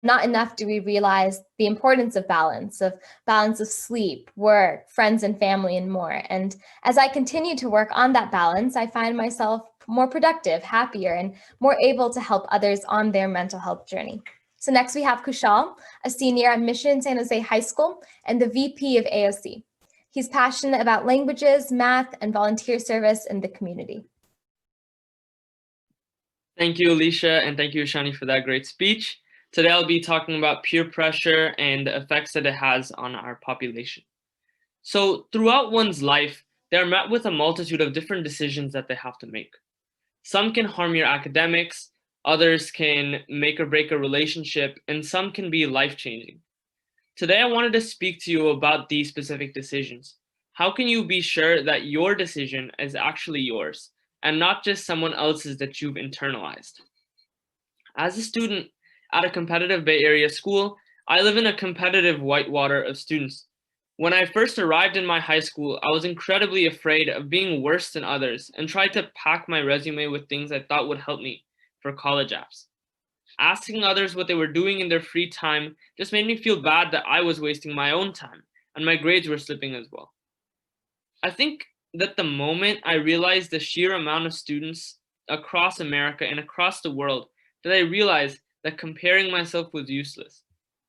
not enough do we realize the importance of balance of sleep, work, friends and family, and more. And as I continue to work on that balance, I find myself more productive, happier, and more able to help others on their mental health journey. So next we have Kushal, a senior at Mission San Jose High School and the VP of AoC. He's passionate about languages, math, and volunteer service in the community. Thank you, Alisha, and thank you, Ishani, for that great speech. Today, I'll be talking about peer pressure and the effects that it has on our population. So, throughout one's life, they are met with a multitude of different decisions that they have to make. Some can harm your academics, others can make or break a relationship, and some can be life-changing. Today, I wanted to speak to you about these specific decisions. How can you be sure that your decision is actually yours and not just someone else's that you've internalized? As a student at a competitive Bay Area school, I live in a competitive whitewater of students. When I first arrived in my high school, I was incredibly afraid of being worse than others and tried to pack my resume with things I thought would help me for college apps. Asking others what they were doing in their free time just made me feel bad that I was wasting my own time and my grades were slipping as well. I think that the moment I realized the sheer amount of students across America and across the world, that I realized that comparing myself was useless.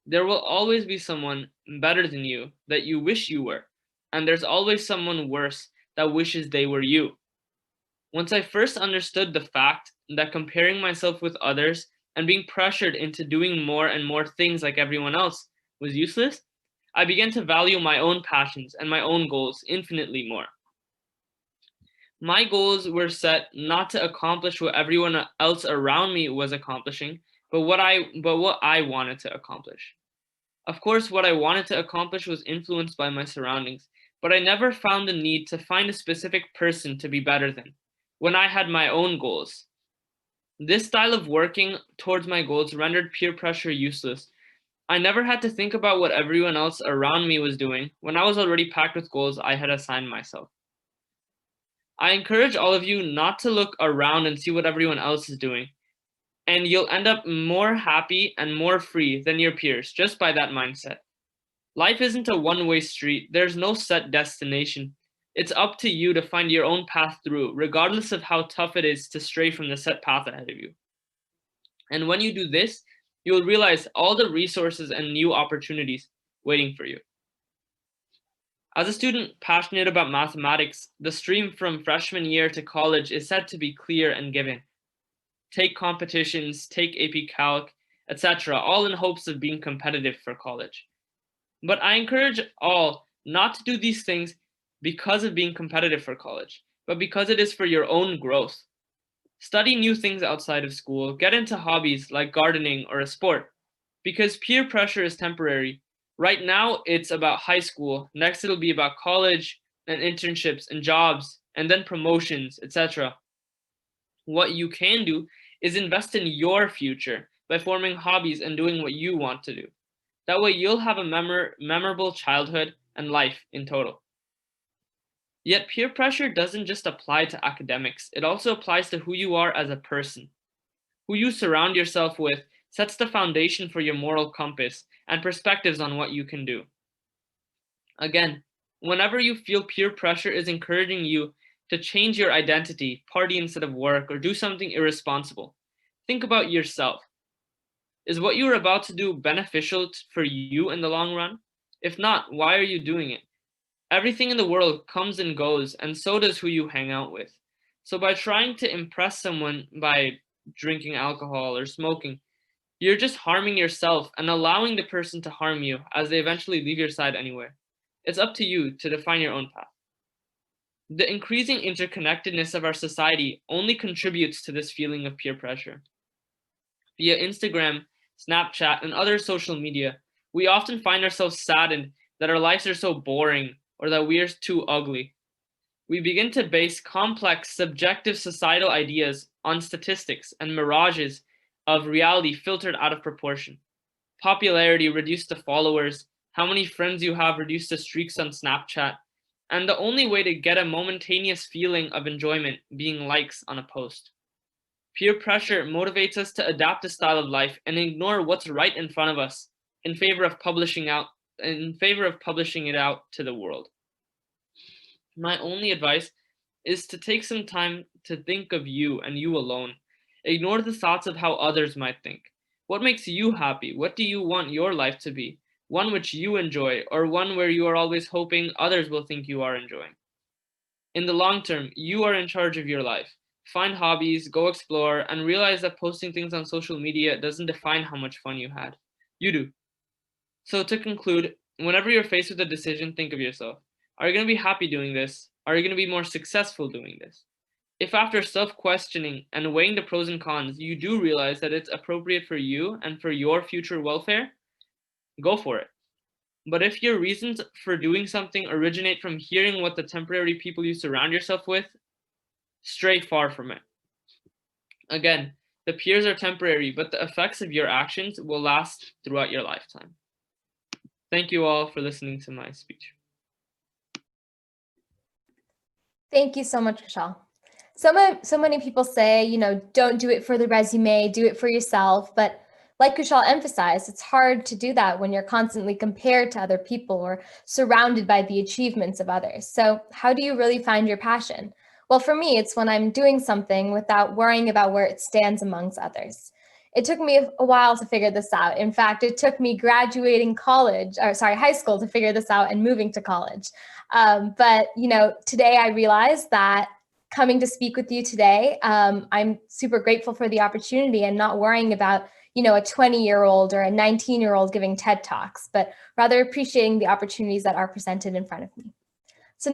There will always be someone better than you that you wish you were, and there's always someone worse that wishes they were you. Once I first understood the fact that comparing myself with others and being pressured into doing more and more things like everyone else was useless, I began to value my own passions and my own goals infinitely more. My goals were set not to accomplish what everyone else around me was accomplishing, but what I wanted to accomplish. Of course, what I wanted to accomplish was influenced by my surroundings, but I never found the need to find a specific person to be better than when I had my own goals. This style of working towards my goals rendered peer pressure useless. I never had to think about what everyone else around me was doing when I was already packed with goals I had assigned myself. I encourage all of you not to look around and see what everyone else is doing, and you'll end up more happy and more free than your peers just by that mindset. Life isn't a one-way street. There's no set destination. It's up to you to find your own path through, regardless of how tough it is to stray from the set path ahead of you. And when you do this, you'll realize all the resources and new opportunities waiting for you. As a student passionate about mathematics, the stream from freshman year to college is said to be clear and given. Take competitions, take AP Calc, etc., all in hopes of being competitive for college. But I encourage all not to do these things because of being competitive for college, but because it is for your own growth. Study new things outside of school, get into hobbies like gardening or a sport, because peer pressure is temporary. Right now, it's about high school. Next, it'll be about college and internships and jobs, and then promotions, etc. What you can do is invest in your future by forming hobbies and doing what you want to do. That way, you'll have a memorable childhood and life in total. Yet, peer pressure doesn't just apply to academics, it also applies to who you are as a person. Who you surround yourself with sets the foundation for your moral compass and perspectives on what you can do. Again, whenever you feel peer pressure is encouraging you to change your identity, party instead of work, or do something irresponsible, think about yourself. Is what you're about to do beneficial for you in the long run? If not, why are you doing it? Everything in the world comes and goes, and so does who you hang out with. So by trying to impress someone by drinking alcohol or smoking, you're just harming yourself and allowing the person to harm you as they eventually leave your side anyway. It's up to you to define your own path. The increasing interconnectedness of our society only contributes to this feeling of peer pressure. Via Instagram, Snapchat, and other social media, we often find ourselves saddened that our lives are so boring or that we are too ugly. We begin to base complex, subjective societal ideas on statistics and mirages of reality filtered out of proportion. Popularity reduced to followers, how many friends you have reduced to streaks on Snapchat, and the only way to get a momentaneous feeling of enjoyment being likes on a post. Peer pressure motivates us to adapt a style of life and ignore what's right in front of us in favor of publishing it out to the world. My only advice is to take some time to think of you and you alone. Ignore the thoughts of how others might think. What makes you happy? What do you want your life to be? One which you enjoy, or one where you are always hoping others will think you are enjoying? In the long term, you are in charge of your life. Find hobbies, go explore, and realize that posting things on social media doesn't define how much fun you had. You do. So to conclude, whenever you're faced with a decision, think of yourself. Are you going to be happy doing this? Are you going to be more successful doing this? If after self-questioning and weighing the pros and cons, you do realize that it's appropriate for you and for your future welfare, go for it. But if your reasons for doing something originate from hearing what the temporary people you surround yourself with, stray far from it. Again, the peers are temporary, but the effects of your actions will last throughout your lifetime. Thank you all for listening to my speech. Thank you so much, Kushal. So many people say, don't do it for the resume, do it for yourself. But like Kushal emphasized, it's hard to do that when you're constantly compared to other people or surrounded by the achievements of others. So how do you really find your passion? Well, for me, it's when I'm doing something without worrying about where it stands amongst others. It took me a while to figure this out. In fact, it took me graduating high school to figure this out and moving to college. But today I realized that coming to speak with you today, I'm super grateful for the opportunity and not worrying about, a 20-year-old or a 19-year-old giving TED Talks, but rather appreciating the opportunities that are presented in front of me.